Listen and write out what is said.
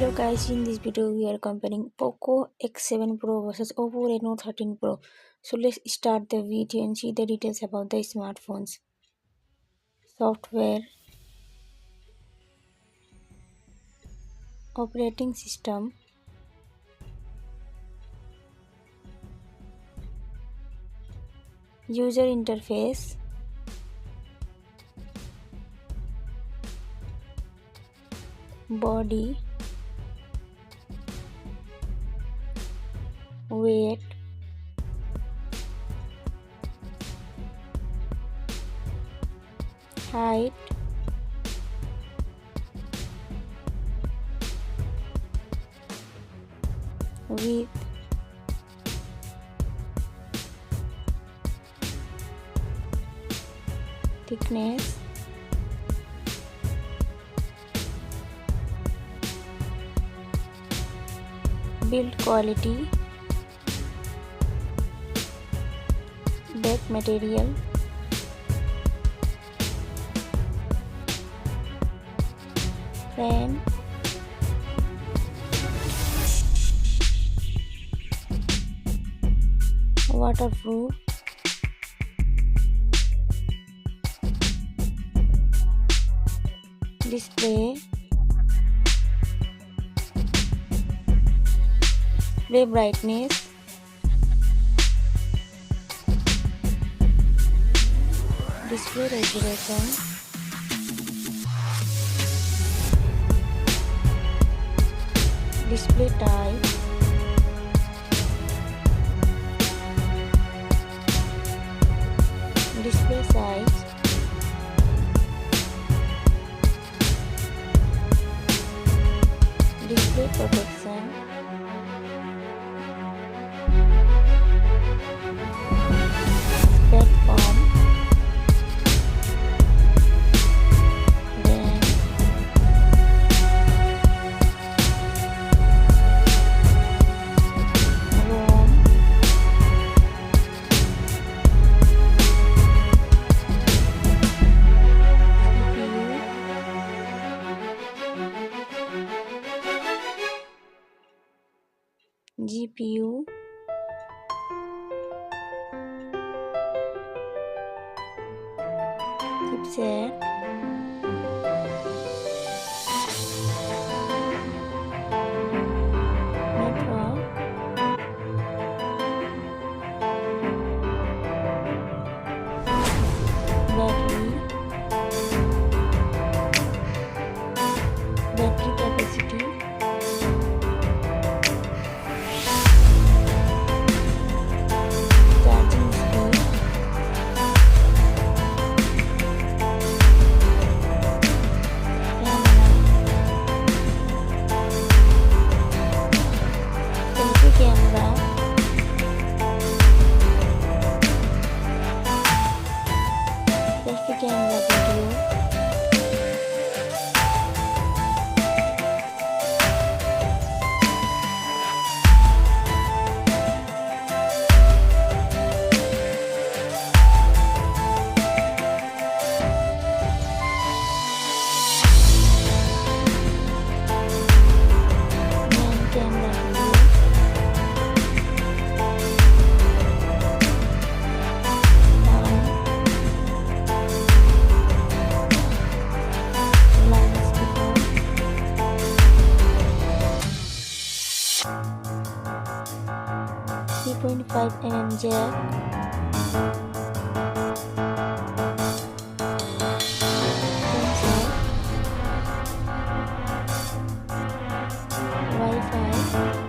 Hello guys, in this video we are comparing Poco X7 Pro versus Oppo Reno 13 Pro. So let's start the video and see the details about the smartphones. Software, operating system, user interface, body, weight, height, width, thickness, build quality, back material, frame, waterproof, display, display brightness, display resolution, display type, display size, display protection, platform, RAM, ROM, GPU, chipset, network, battery capacity, charging speed, selfie camera, selfie camera video, main camera video, loudspeaker, 3.5mm jack, sensor, Wi-Fi,